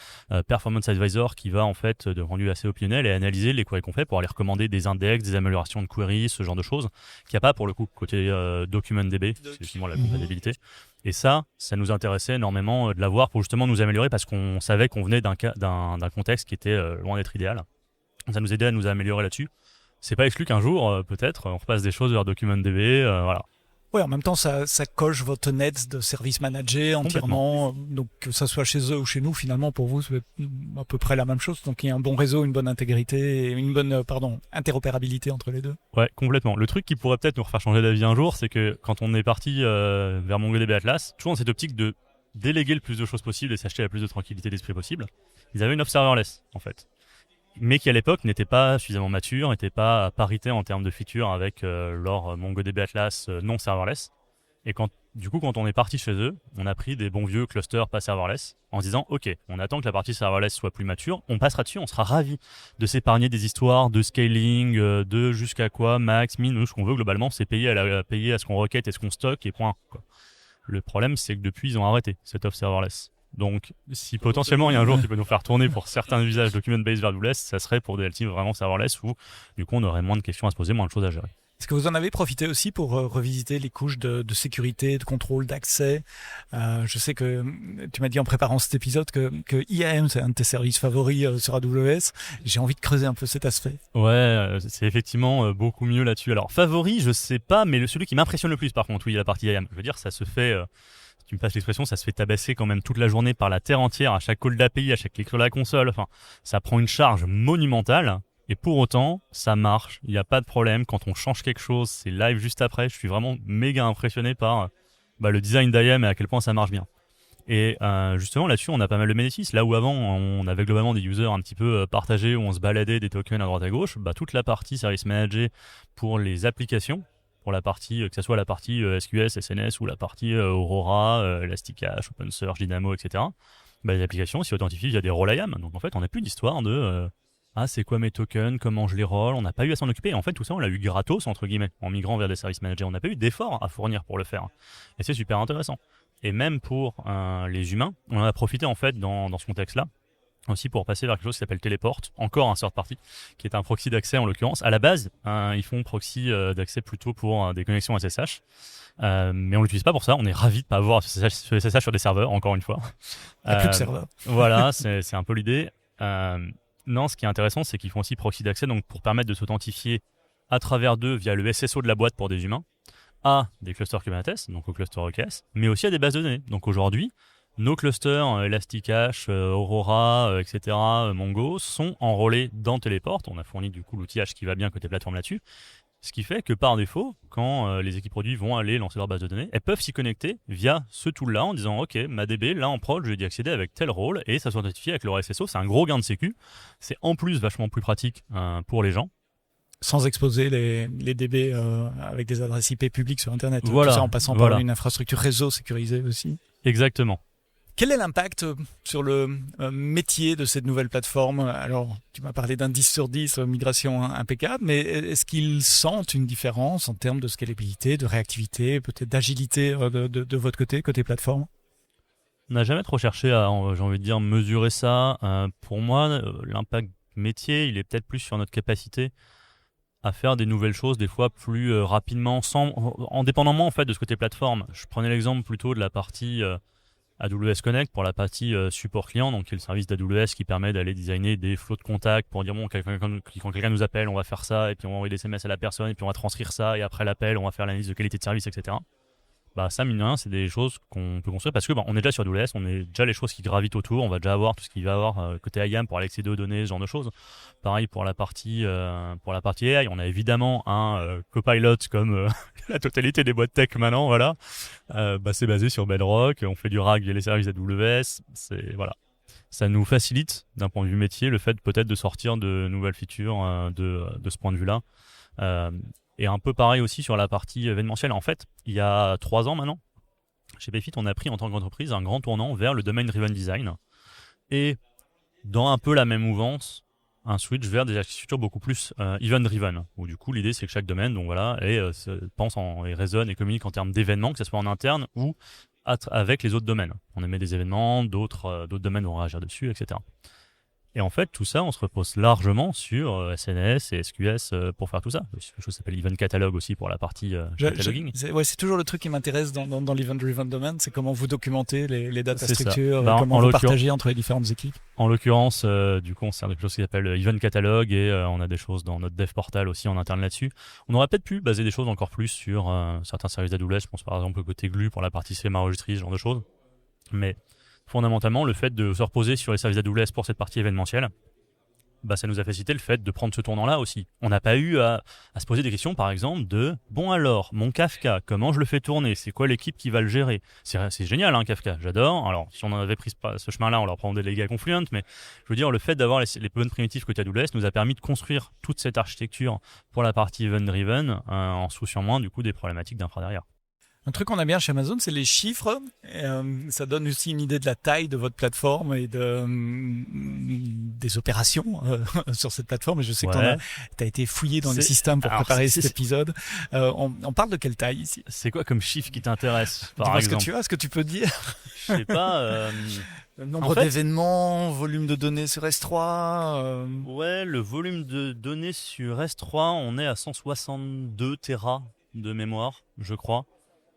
Speaker 3: Performance Advisor qui va en fait de rendu assez optionnel et analyser les queries qu'on fait pour aller recommander des index, des améliorations de queries, ce genre de choses, qu'il n'y a pas pour le coup côté DocumentDB, c'est justement la compatibilité. Et ça nous intéressait énormément de l'avoir pour justement nous améliorer parce qu'on savait qu'on venait d'un contexte qui était loin d'être idéal. Ça nous aidait à nous améliorer là-dessus. c'est pas exclu qu'un jour, peut-être, on repasse des choses vers DocumentDB, voilà.
Speaker 1: Oui, en même temps, ça coche votre net de service managé entièrement. Donc, que ça soit chez eux ou chez nous, finalement, pour vous, c'est à peu près la même chose. Donc, il y a un bon réseau, une bonne intégrité et une bonne, interopérabilité entre les deux.
Speaker 3: Ouais, complètement. Le truc qui pourrait peut-être nous refaire changer d'avis un jour, c'est que quand on est parti vers MongoDB Atlas, toujours dans cette optique de déléguer le plus de choses possible et s'acheter la plus de tranquillité d'esprit possible, ils avaient une offre serverless, en fait. Mais qui à l'époque n'était pas suffisamment mature, n'était pas à parité en termes de features avec leur MongoDB Atlas non serverless. Et quand on est parti chez eux, on a pris des bons vieux clusters pas serverless en se disant ok, on attend que la partie serverless soit plus mature, on passera dessus, on sera ravi de s'épargner des histoires de scaling, de jusqu'à quoi, max, min, nous ce qu'on veut globalement c'est payer à ce qu'on requête et ce qu'on stocke et point, quoi. Le problème c'est que depuis ils ont arrêté cette offre serverless. Donc, si potentiellement il y a un jour qui peut nous faire tourner pour certains usages document-based vers WS, ça serait pour des alternatives vraiment serverless où, du coup, on aurait moins de questions à se poser, moins de choses à gérer.
Speaker 1: Est-ce que vous en avez profité aussi pour revisiter les couches de sécurité, de contrôle, d'accès? Je sais que tu m'as dit en préparant cet épisode que IAM, c'est un de tes services favoris sur AWS. J'ai envie de creuser un peu cet aspect.
Speaker 3: Ouais, c'est effectivement beaucoup mieux là-dessus. Alors, favori, je sais pas, mais celui qui m'impressionne le plus, par contre, oui, la partie IAM. Je veux dire, ça se fait... tu me passes l'expression, ça se fait tabasser quand même toute la journée par la terre entière, à chaque call d'API, à chaque clic sur la console. Enfin, ça prend une charge monumentale. Et pour autant, ça marche. Il n'y a pas de problème. Quand on change quelque chose, c'est live juste après. Je suis vraiment méga impressionné par le design d'IAM et à quel point ça marche bien. Et justement, là-dessus, on a pas mal de bénéfices. Là où avant, on avait globalement des users un petit peu partagés, où on se baladait des tokens à droite à gauche, toute la partie service manager pour les applications, pour la partie, que ce soit la partie SQS, SNS ou la partie Aurora, Elasticache, OpenSearch, Dynamo, etc. Les applications s'y authentifient via des rôles IAM. Donc en fait, on n'a plus d'histoire de c'est quoi mes tokens, comment je les roll. On n'a pas eu à s'en occuper. Et en fait, tout ça, on l'a eu gratos, entre guillemets, en migrant vers des services managers. On n'a pas eu d'efforts à fournir pour le faire. Et c'est super intéressant. Et même pour les humains, on en a profité en fait dans ce contexte-là. Aussi pour passer vers quelque chose qui s'appelle Teleport, encore un third party, qui est un proxy d'accès en l'occurrence. À la base, ils font proxy d'accès plutôt pour des connexions SSH, mais on l'utilise pas pour ça. On est ravis de pas avoir ce SSH sur des serveurs, encore une fois.
Speaker 1: Il n'y a plus de serveurs.
Speaker 3: Voilà, c'est un peu l'idée. Non, ce qui est intéressant, c'est qu'ils font aussi proxy d'accès, donc pour permettre de s'authentifier à travers d'eux via le SSO de la boîte pour des humains, à des clusters Kubernetes, donc au cluster EKS, mais aussi à des bases de données. Donc aujourd'hui, nos clusters Elasticache, Aurora, etc., Mongo sont enrôlés dans Teleport. On a fourni du coup l'outillage qui va bien côté plateforme là-dessus. Ce qui fait que par défaut, quand les équipes produits vont aller lancer leur base de données, elles peuvent s'y connecter via ce tool-là en disant ok, ma DB, là en prod, je vais y accéder avec tel rôle et ça s'authentifie avec leur SSO. C'est un gros gain de sécu. C'est en plus vachement plus pratique pour les gens.
Speaker 1: Sans exposer les DB avec des adresses IP publiques sur Internet.
Speaker 3: Voilà,
Speaker 1: tout ça en passant par une infrastructure réseau sécurisée aussi.
Speaker 3: Exactement.
Speaker 1: Quel est l'impact sur le métier de cette nouvelle plateforme? Alors, tu m'as parlé d'un 10 sur 10, migration impeccable, mais est-ce qu'ils sentent une différence en termes de scalabilité, de réactivité, peut-être d'agilité de votre côté plateforme?
Speaker 3: On n'a jamais trop cherché à, j'ai envie de dire, mesurer ça. Pour moi, l'impact métier, il est peut-être plus sur notre capacité à faire des nouvelles choses, des fois plus rapidement, en dépendamment en fait de ce côté plateforme. Je prenais l'exemple plutôt de la partie AWS Connect pour la partie support client, donc qui est le service d'AWS qui permet d'aller designer des flots de contacts pour dire bon, quand quelqu'un nous appelle, on va faire ça, et puis on va envoyer des SMS à la personne, et puis on va transcrire ça, et après l'appel, on va faire l'analyse de qualité de service, etc. Ça, mine de rien, c'est des choses qu'on peut construire parce que on est déjà sur AWS, on est déjà les choses qui gravitent autour, on va déjà avoir tout ce qu'il va y avoir côté IAM pour aller accéder aux données, ce genre de choses. Pareil pour la partie AI, on a évidemment un copilot comme la totalité des boîtes tech maintenant, voilà. C'est basé sur Bedrock, on fait du RAG via les services AWS, voilà. Ça nous facilite d'un point de vue métier le fait peut-être de sortir de nouvelles features de ce point de vue-là. Et un peu pareil aussi sur la partie événementielle. En fait, il y a 3 ans maintenant, chez Payfit, on a pris en tant qu'entreprise un grand tournant vers le domain-driven design. Et dans un peu la même mouvance, un switch vers des architectures beaucoup plus event-driven. Où du coup, l'idée, c'est que chaque domaine pense et raisonne et communique en termes d'événements, que ce soit en interne ou avec les autres domaines. On émet des événements, d'autres domaines vont réagir dessus, etc. Et en fait, tout ça, on se repose largement sur SNS et SQS pour faire tout ça. Il y a quelque chose qui s'appelle Event Catalog aussi pour la partie cataloguing.
Speaker 1: C'est toujours le truc qui m'intéresse dans l'Event Driven Domain, c'est comment vous documentez les data
Speaker 3: C'est ça.
Speaker 1: structures,
Speaker 3: Bah,
Speaker 1: comment
Speaker 3: en
Speaker 1: vous
Speaker 3: l'occurrence-
Speaker 1: partagez entre les différentes équipes.
Speaker 3: En l'occurrence, du coup, on sert de quelque chose qui s'appelle Event Catalog et on a des choses dans notre dev portal aussi en interne là-dessus. On aurait peut-être pu baser des choses encore plus sur certains services d'AWS. Je pense par exemple au côté Glue pour la partie CMA Registry, ce genre de choses. Mais fondamentalement, le fait de se reposer sur les services AWS pour cette partie événementielle, ça nous a facilité le fait de prendre ce tournant-là aussi. On n'a pas eu à se poser des questions, par exemple, de « Bon alors, mon Kafka, comment je le fais tourner ? C'est quoi l'équipe qui va le gérer ?» C'est génial, hein, Kafka, j'adore. Alors, si on avait pris ce chemin-là, on leur prend des délégués à Confluent, mais je veux dire, le fait d'avoir les bonnes primitives côté AWS nous a permis de construire toute cette architecture pour la partie event-driven en souciant moins, du coup, des problématiques d'infra derrière.
Speaker 1: Un truc qu'on a bien chez Amazon, c'est les chiffres. Ça donne aussi une idée de la taille de votre plateforme et des opérations sur cette plateforme. Et je sais que tu as été fouillé dans les systèmes pour préparer cet épisode. On parle de quelle taille ici ?
Speaker 3: C'est quoi comme chiffre qui t'intéresse, par
Speaker 1: Dis-moi
Speaker 3: exemple ?
Speaker 1: ce que tu peux dire.
Speaker 3: Je sais pas.
Speaker 1: Nombre d'événements, volume de données sur S3.
Speaker 3: Ouais, le volume de données sur S3, on est à 162 Tera de mémoire, je crois.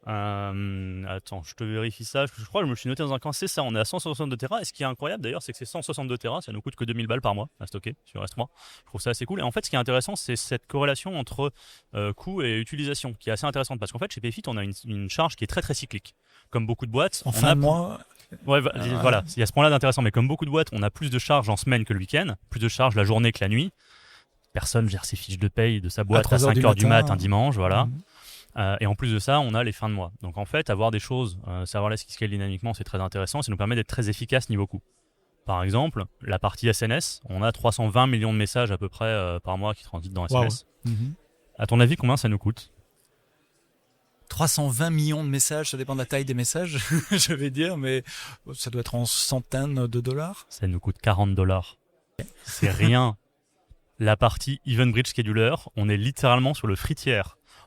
Speaker 3: Attends, je te vérifie ça. Je crois que je me suis noté dans un coin. C'est ça, on est à 162 Tera. Et ce qui est incroyable d'ailleurs, c'est que ces 162 Tera, ça nous coûte que 2000 balles par mois à stocker sur S3. Je trouve ça assez cool. Et en fait, ce qui est intéressant, c'est cette corrélation entre coût et utilisation qui est assez intéressante. Parce qu'en fait, chez Payfit, on a une charge qui est très très cyclique. Comme beaucoup de boîtes.
Speaker 1: En fin de mois.
Speaker 3: Ouais, voilà, il y a ce point-là d'intéressant. Mais comme beaucoup de boîtes, on a plus de charges en semaine que le week-end, plus de charges la journée que la nuit. Personne gère ses fiches de paye de sa boîte à 5h du mat un dimanche, voilà. Et en plus de ça, on a les fins de mois. Donc en fait, avoir des choses, savoir les qui scale dynamiquement, c'est très intéressant. Ça nous permet d'être très efficace niveau coût. Par exemple, la partie SNS, on a 320 millions de messages à peu près par mois qui transitent dans SNS.
Speaker 1: Wow.
Speaker 3: À ton avis, combien ça nous coûte ?
Speaker 1: 320 millions de messages, ça dépend de la taille des messages, je vais dire, mais ça doit être en centaines de dollars.
Speaker 3: Ça nous coûte $40. C'est rien. La partie Event Bridge Scheduler, on est littéralement sur le free tier.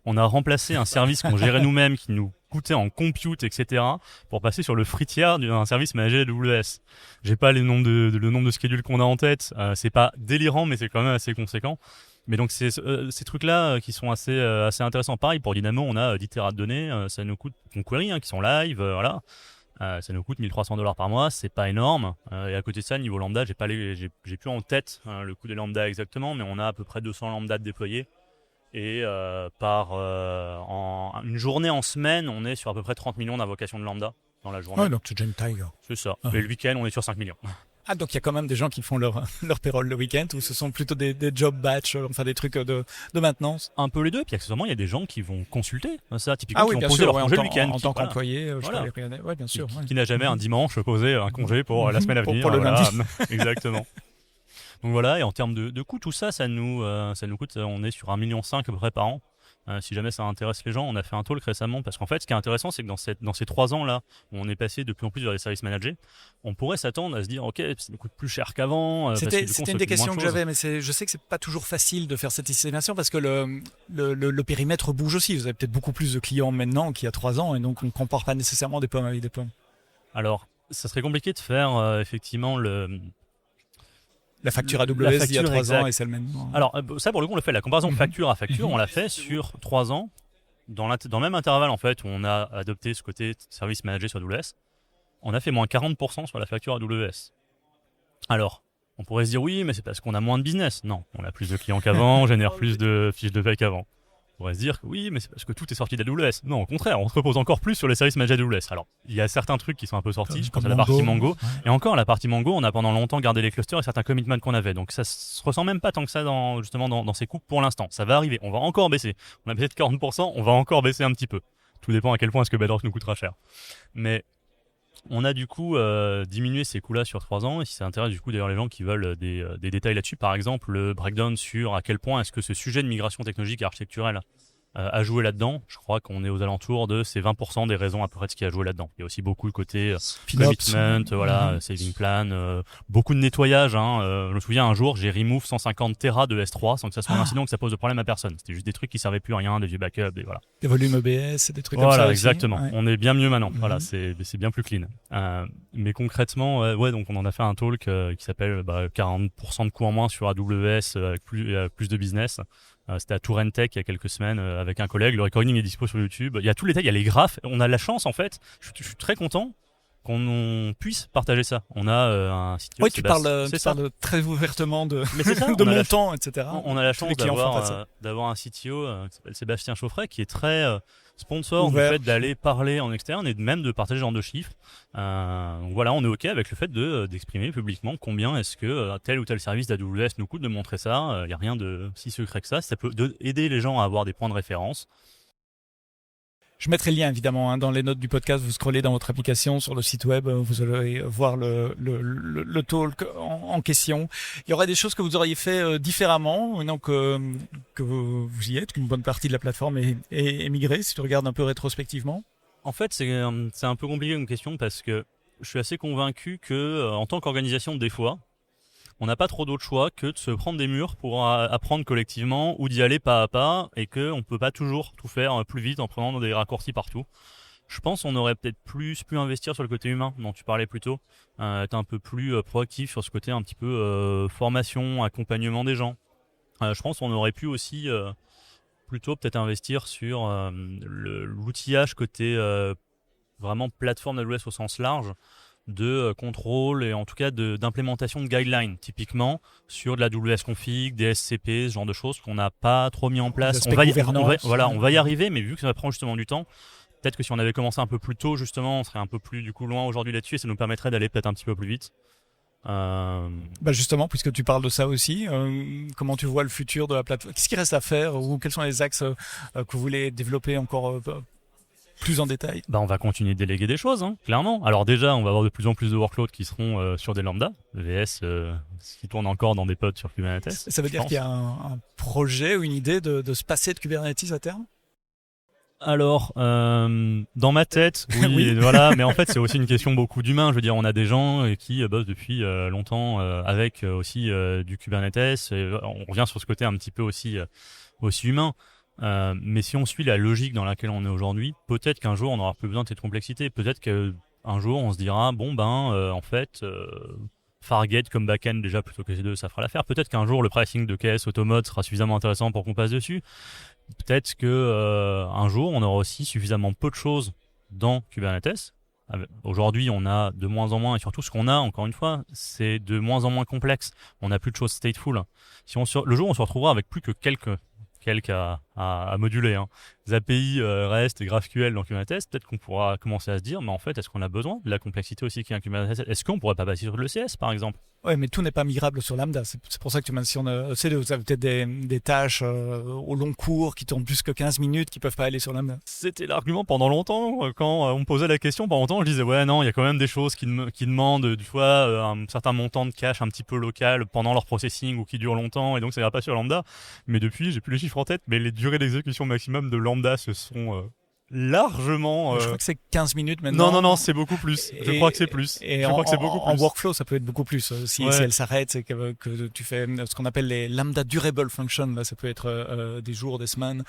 Speaker 3: On a remplacé un service qu'on gérait nous-mêmes qui nous coûtait en compute, etc. pour passer sur le free tier d'un service managé AWS. J'ai pas le nombre de schedules qu'on a en tête. C'est pas délirant, mais c'est quand même assez conséquent. Mais donc c'est ces trucs-là qui sont assez intéressants. Pareil, pour Dynamo, on a 10 Tera de données. Ça nous coûte en query, qui sont live, voilà. Ça nous coûte $1300 par mois, c'est pas énorme. Et à côté de ça, niveau lambda, j'ai plus en tête le coût des lambda exactement, mais on a à peu près 200 lambda de déployés. Et en une journée en semaine, on est sur à peu près 30 millions d'invocations de lambda dans la journée.
Speaker 1: Ouais, donc c'est déjà une taille.
Speaker 3: C'est ça. Et le week-end, on est sur 5 millions.
Speaker 1: Ah, donc il y a quand même des gens qui font leur payroll le week-end, ou ce sont plutôt des job batch, enfin des trucs de maintenance.
Speaker 3: Un peu les deux. Puis accessoirement, il y a des gens qui vont consulter ça, typiquement,
Speaker 1: qui
Speaker 3: vont
Speaker 1: bien
Speaker 3: poser
Speaker 1: sûr,
Speaker 3: leur congé le week-end.
Speaker 1: En tant qu'employé,
Speaker 3: voilà.
Speaker 1: Ouais, bien sûr.
Speaker 3: Qui n'a jamais un dimanche posé un congé pour la semaine à venir.
Speaker 1: Pour le lundi.
Speaker 3: Exactement. Donc voilà, et en termes de coût, tout ça, ça nous coûte, on est sur 1,5 million à peu près par an. Si jamais ça intéresse les gens, on a fait un talk récemment parce qu'en fait, ce qui est intéressant, c'est que dans ces 3 ans-là, où on est passé de plus en plus vers les services managés, on pourrait s'attendre à se dire, ok, ça nous coûte plus cher qu'avant.
Speaker 1: C'était une des questions que j'avais, mais je sais que c'est pas toujours facile de faire cette estimation parce que le périmètre bouge aussi. Vous avez peut-être beaucoup plus de clients maintenant qu'il y a 3 ans, et donc on ne compare pas nécessairement des pommes avec des pommes.
Speaker 3: Alors, ça serait compliqué de faire effectivement
Speaker 1: la facture AWS d'il y a 3 ans et celle maintenant.
Speaker 3: Alors, ça, pour le coup, on le fait. La comparaison facture à facture, on l'a fait sur 3 ans, dans le même intervalle, en fait, où on a adopté ce côté service managé sur AWS. On a fait moins 40% sur la facture AWS. Alors, on pourrait se dire, oui, mais c'est parce qu'on a moins de business. Non, on a plus de clients qu'avant, on génère plus de fiches de paie qu'avant. On pourrait se dire que oui, mais c'est parce que tout est sorti d'AWS. Non, au contraire, on se repose encore plus sur les services managés AWS. Alors, il y a certains trucs qui sont un peu sortis, je pense à la partie Mongo. Ouais. Et encore, la partie Mongo, on a pendant longtemps gardé les clusters et certains commitments qu'on avait. Donc ça se ressent même pas tant que ça dans ces coupes pour l'instant. Ça va arriver, on va encore baisser. On a baissé de 40%, on va encore baisser un petit peu. Tout dépend à quel point est-ce que Bedrock nous coûtera cher. Mais on a du coup diminué ces coûts-là sur 3 ans. Et si ça intéresse du coup d'ailleurs les gens qui veulent des détails là-dessus, par exemple le breakdown sur à quel point est-ce que ce sujet de migration technologique et architecturelle à jouer là-dedans. Je crois qu'on est aux alentours de ces 20% des raisons à peu près de ce qui a joué là-dedans. Il y a aussi beaucoup le côté commitment, saving plan, beaucoup de nettoyage. Je me souviens un jour, j'ai remove 150 Tera de S3 sans que ça soit un incident, que ça pose de problème à personne. C'était juste des trucs qui servaient plus à rien, des vieux backups, et voilà.
Speaker 1: Des volumes EBS et des trucs comme ça.
Speaker 3: Voilà,
Speaker 1: aussi.
Speaker 3: exactement.
Speaker 1: Ouais.
Speaker 3: On est bien mieux maintenant. Voilà, c'est bien plus clean. Mais concrètement, donc on en a fait un talk qui s'appelle 40% de coûts en moins sur AWS avec plus de business. C'était à Tour Tech il y a quelques semaines avec un collègue. Le recording est dispo sur YouTube. Il y a tous les détails, il y a les graphes. On a la chance en fait. Je suis très content qu'on puisse partager ça. On a un site web.
Speaker 1: Oui, tu parles très ouvertement de montants, etc.
Speaker 3: On a la chance d'avoir un CTO qui s'appelle Sébastien Chauffret qui est très sponsor du fait d'aller parler en externe et même de partager ce genre de chiffres. Donc voilà, on est OK avec le fait d'exprimer publiquement combien est-ce que tel ou tel service d'AWS nous coûte de montrer ça. Il n'y a rien de si secret que ça. Ça peut aider les gens à avoir des points de référence.
Speaker 1: Je mettrai le lien évidemment dans les notes du podcast. Vous scrollez dans votre application sur le site web, vous allez voir le talk en question. Il y aurait des choses que vous auriez fait différemment maintenant que vous y êtes, qu'une bonne partie de la plateforme est migrée, si tu regardes un peu rétrospectivement.
Speaker 3: En fait, c'est un peu compliqué comme question parce que je suis assez convaincu que en tant qu'organisation, des fois, on n'a pas trop d'autre choix que de se prendre des murs pour apprendre collectivement ou d'y aller pas à pas et qu'on ne peut pas toujours tout faire plus vite en prenant des raccourcis partout. Je pense qu'on aurait peut-être plus pu investir sur le côté humain dont tu parlais plus tôt, être un peu plus proactif sur ce côté un petit peu formation, accompagnement des gens. Je pense qu'on aurait pu aussi plutôt peut-être investir sur l'outillage côté vraiment plateforme AWS au sens large, de contrôle et en tout cas d'implémentation de guidelines, typiquement sur de la WS config, des SCP, ce genre de choses qu'on n'a pas trop mis en place. On va y arriver, mais vu que ça prend justement du temps, peut-être que si on avait commencé un peu plus tôt, justement, on serait un peu plus du coup loin aujourd'hui là-dessus et ça nous permettrait d'aller peut-être un petit peu plus vite.
Speaker 1: Justement, puisque tu parles de ça aussi, comment tu vois le futur de la plateforme? Qu'est-ce qui reste à faire ou quels sont les axes que vous voulez développer encore plus en détail?
Speaker 3: On va continuer de déléguer des choses, clairement. Alors déjà, on va avoir de plus en plus de workloads qui seront sur des lambda, VS, qui tournent encore dans des pods sur Kubernetes.
Speaker 1: Ça veut dire qu'il y a un projet ou une idée de se passer de Kubernetes à terme?
Speaker 3: Alors, dans ma tête, oui, voilà, mais en fait, c'est aussi une question beaucoup d'humains. Je veux dire, on a des gens qui bossent depuis longtemps avec aussi du Kubernetes. On revient sur ce côté un petit peu aussi humain. Mais si on suit la logique dans laquelle on est aujourd'hui, peut-être qu'un jour on n'aura plus besoin de cette complexité. Peut-être qu'un jour on se dira en fait Fargate comme backend déjà plutôt que ces deux, ça fera l'affaire. Peut-être qu'un jour le pricing de KS Automode sera suffisamment intéressant pour qu'on passe dessus. Peut-être que un jour on aura aussi suffisamment peu de choses dans Kubernetes. Aujourd'hui, on a de moins en moins, et surtout ce qu'on a, encore une fois, c'est de moins en moins complexe. On n'a plus de choses stateful. Le jour où on se retrouvera avec plus que quelques à moduler. Les API REST et GraphQL dans Kubernetes, peut-être qu'on pourra commencer à se dire, mais en fait, est-ce qu'on a besoin de la complexité aussi qu'il y a en Kubernetes? Est-ce qu'on pourrait pas passer sur le CS, par exemple?
Speaker 1: Ouais, mais tout n'est pas migrable sur Lambda. C'est pour ça que tu mentionnes, vous avez peut-être des tâches au long cours qui tournent plus que 15 minutes qui peuvent pas aller sur Lambda.
Speaker 3: C'était l'argument pendant longtemps. Quand on me posait la question, pendant longtemps, je disais, ouais, non, il y a quand même des choses qui demandent du fois un certain montant de cache un petit peu local pendant leur processing ou qui durent longtemps et donc ça ira pas sur Lambda. Mais depuis, j'ai plus les chiffres en tête, mais les durées d'exécution maximum de Lambda se sont largement...
Speaker 1: Je crois que c'est 15 minutes maintenant.
Speaker 3: Non, c'est beaucoup plus. Je crois que c'est plus.
Speaker 1: En workflow, ça peut être beaucoup plus. Si elle s'arrête, c'est que tu fais ce qu'on appelle les Lambda Durable Functions. Là, ça peut être des jours, des semaines.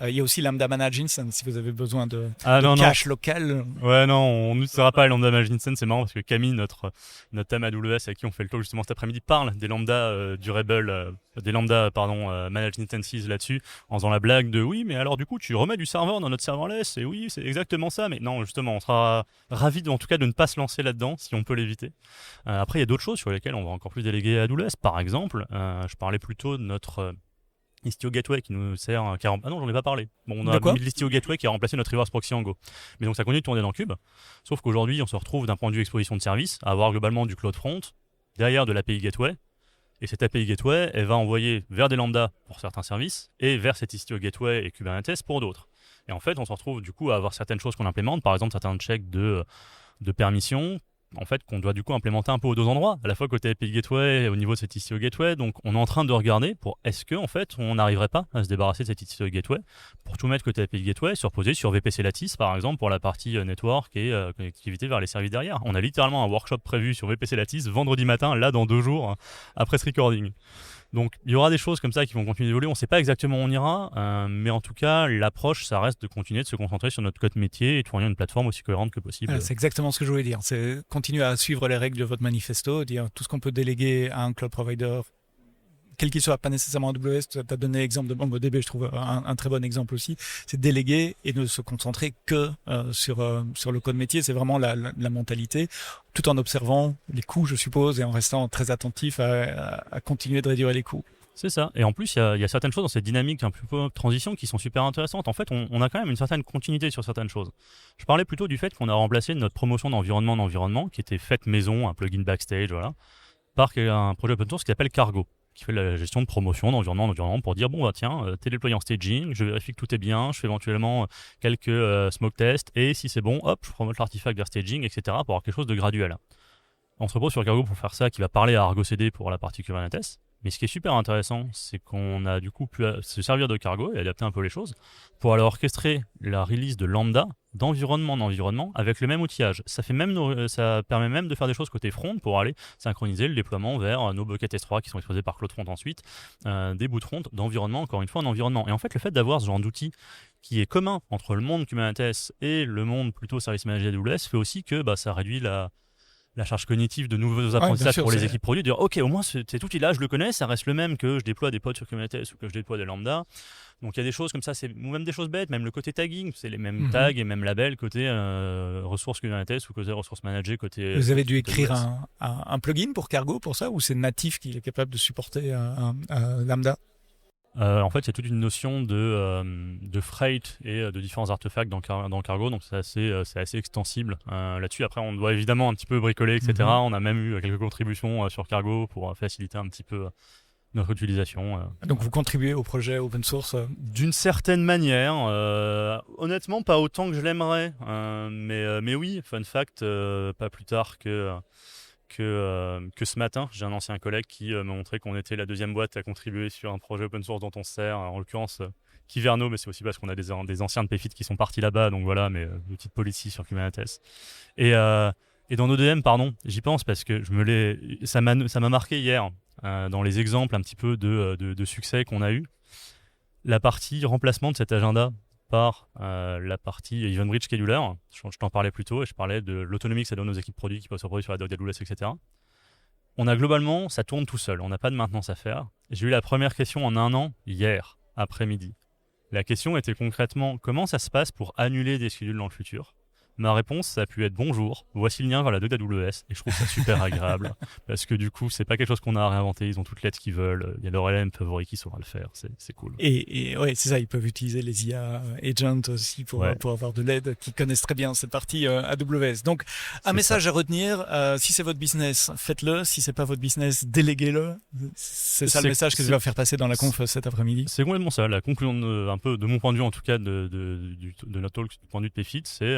Speaker 1: Il y a aussi Lambda Managed Instance, si vous avez besoin de cache local.
Speaker 3: Ouais, non, on n'utilisera pas les Lambda Managed Instance. C'est marrant parce que Camille, notre thème AWS avec qui on fait le talk justement cet après-midi, parle des Lambda Managed Instances là-dessus, en faisant la blague de oui, mais alors du coup, tu remets du serveur dans notre serverless. Et oui, c'est exactement ça, mais non, justement, on sera ravis en tout cas de ne pas se lancer là-dedans si on peut l'éviter. Après, il y a d'autres choses sur lesquelles on va encore plus déléguer à AWS. Par exemple, je parlais plutôt de notre Istio Gateway qui nous sert... Ah non, j'en ai pas parlé. On a mis l'Istio Gateway qui a remplacé notre reverse proxy en Go. Mais donc ça continue de tourner dans Cube, sauf qu'aujourd'hui, on se retrouve d'un point de vue exposition de service à avoir globalement du Cloud Front derrière de l'API Gateway. Et cette API Gateway, elle va envoyer vers des lambda pour certains services et vers cet Istio Gateway et Kubernetes pour d'autres. Et en fait, on se retrouve du coup à avoir certaines choses qu'on implémente, par exemple certains checks de permission. en fait, qu'on doit du coup implémenter un peu aux deux endroits, à la fois côté Epic Gateway et au niveau de cet ICO Gateway. Donc, on est en train de regarder pour est-ce que, en fait, on n'arriverait pas à se débarrasser de cet ICO Gateway pour tout mettre côté Epic Gateway, se reposer sur VPC Lattice, par exemple, pour la partie network et connectivité vers les services derrière. On a littéralement un workshop prévu sur VPC Lattice vendredi matin, là, dans 2 jours, après ce recording. Donc, il y aura des choses comme ça qui vont continuer d'évoluer. On ne sait pas exactement où on ira, mais en tout cas, l'approche, ça reste de continuer de se concentrer sur notre code métier et de fournir une plateforme aussi cohérente que possible.
Speaker 1: C'est exactement ce que je voulais dire. C'est continuer à suivre les règles de votre manifesto, dire tout ce qu'on peut déléguer à un cloud provider, quel qu'il soit, pas nécessairement AWS. Tu as donné l'exemple de MongoDB, je trouve un très bon exemple aussi. C'est déléguer et ne se concentrer que sur le code métier. C'est vraiment la mentalité, tout en observant les coûts, je suppose, et en restant très attentif à continuer de réduire les coûts.
Speaker 3: C'est ça. Et en plus, il y a certaines choses dans cette dynamique un peu de transition qui sont super intéressantes. En fait, on a quand même une certaine continuité sur certaines choses. Je parlais plutôt du fait qu'on a remplacé notre promotion d'environnement, qui était faite maison, un plugin Backstage, voilà, par un projet open source qui s'appelle Cargo, qui fait la gestion de promotion d'environnement pour dire, bon, bah, tiens, t'es déployé en staging, je vérifie que tout est bien, je fais éventuellement quelques smoke tests, et si c'est bon, hop, je promote l'artefact vers staging, etc., pour avoir quelque chose de graduel. On se repose sur Cargo pour faire ça, qui va parler à Argo CD pour la partie Kubernetes. Mais ce qui est super intéressant, c'est qu'on a du coup pu se servir de Cargo et adapter un peu les choses pour aller orchestrer la release de Lambda d'environnement avec le même outillage. Ça permet même de faire des choses côté front pour aller synchroniser le déploiement vers nos buckets S3 qui sont exposés par CloudFront ensuite, des bouts de front d'environnement, encore une fois en environnement. Et en fait, le fait d'avoir ce genre d'outil qui est commun entre le monde Kubernetes et le monde plutôt service managé AWS fait aussi que ça réduit la charge cognitive de nouveaux apprentissages pour les équipes produits, de dire ok, au moins cet outil-là, je le connais, ça reste le même que je déploie des pods sur Kubernetes ou que je déploie des Lambda. Donc il y a des choses comme ça, ou même des choses bêtes, même le côté tagging, c'est les mêmes tags et même labels côté ressources Kubernetes ou côté ressources managées côté.
Speaker 1: Vous avez dû écrire un plugin pour Cargo pour ça, ou c'est natif qu'il est capable de supporter un Lambda?
Speaker 3: En fait, il y a toute une notion de freight et de différents artefacts dans Cargo, donc c'est assez extensible là-dessus. Après, on doit évidemment un petit peu bricoler, etc. On a même eu quelques contributions sur Cargo pour faciliter un petit peu notre utilisation.
Speaker 1: Donc vous contribuez au projet open source
Speaker 3: D'une certaine manière, honnêtement pas autant que je l'aimerais, mais oui, fun fact, pas plus tard que ce matin, j'ai un ancien collègue qui m'a montré qu'on était la deuxième boîte à contribuer sur un projet open source dont on se sert, en l'occurrence Kyverno, mais c'est aussi parce qu'on a des anciens de Payfit qui sont partis là-bas, donc voilà, mais petite policy sur Kubernetes. Et dans nos DM, pardon, j'y pense parce que ça m'a marqué hier, dans les exemples un petit peu de succès qu'on a eu, la partie remplacement de cet agenda par la partie Event Bridge Scheduler. Je t'en parlais plus tôt et je parlais de l'autonomie que ça donne aux équipes produits qui peuvent se reposer sur la doc AWS, etc. On a globalement, ça tourne tout seul, on n'a pas de maintenance à faire. J'ai eu la première question en 1 an, hier, après-midi. La question était concrètement, comment ça se passe pour annuler des schedules dans le futur ? Ma réponse, ça a pu être bonjour, voici le lien vers la doc AWS, et je trouve ça super agréable, parce que du coup, c'est pas quelque chose qu'on a à réinventer, ils ont toutes l'aide qu'ils veulent, il y a leur LM favori qui saura le faire, c'est cool.
Speaker 1: Et ouais, c'est ça, ils peuvent utiliser les IA agents aussi pour avoir de l'aide, qui connaissent très bien cette partie AWS. Donc, un message à retenir, si c'est votre business, faites-le, si c'est pas votre business, déléguez-le. C'est ça le message que tu vas faire passer dans la conf cet après-midi.
Speaker 3: C'est complètement ça, la conclusion un peu de mon point de vue, en tout cas de notre talk, du point de vue de Payfit, c'est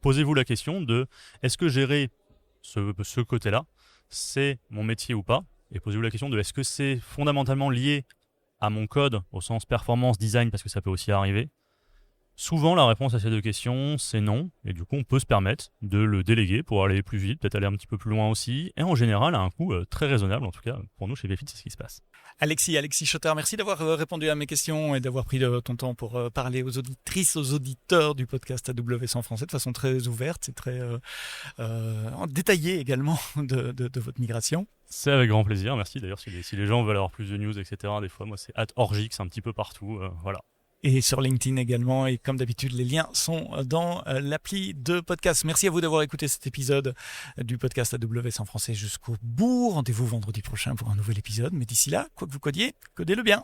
Speaker 3: posez-vous la question de est-ce que gérer ce côté-là, c'est mon métier ou pas ? Et posez-vous la question de est-ce que c'est fondamentalement lié à mon code au sens performance, design, parce que ça peut aussi arriver. Souvent, la réponse à ces 2 questions, c'est non. Et du coup, on peut se permettre de le déléguer pour aller plus vite, peut-être aller un petit peu plus loin aussi. Et en général, à un coût très raisonnable. En tout cas, pour nous, chez Payfit, c'est ce qui se passe.
Speaker 1: Alexis Chotter, merci d'avoir répondu à mes questions et d'avoir pris ton temps pour parler aux auditrices, aux auditeurs du podcast AWS en français de façon très ouverte et très détaillée également de votre migration.
Speaker 3: C'est avec grand plaisir. Merci d'ailleurs si les gens veulent avoir plus de news, etc. Des fois, moi, c'est @orgix un petit peu partout. Voilà.
Speaker 1: Et sur LinkedIn également. Et comme d'habitude, les liens sont dans l'appli de podcast. Merci à vous d'avoir écouté cet épisode du podcast AWS en français jusqu'au bout. Rendez-vous vendredi prochain pour un nouvel épisode. Mais d'ici là, quoi que vous codiez, codez-le bien.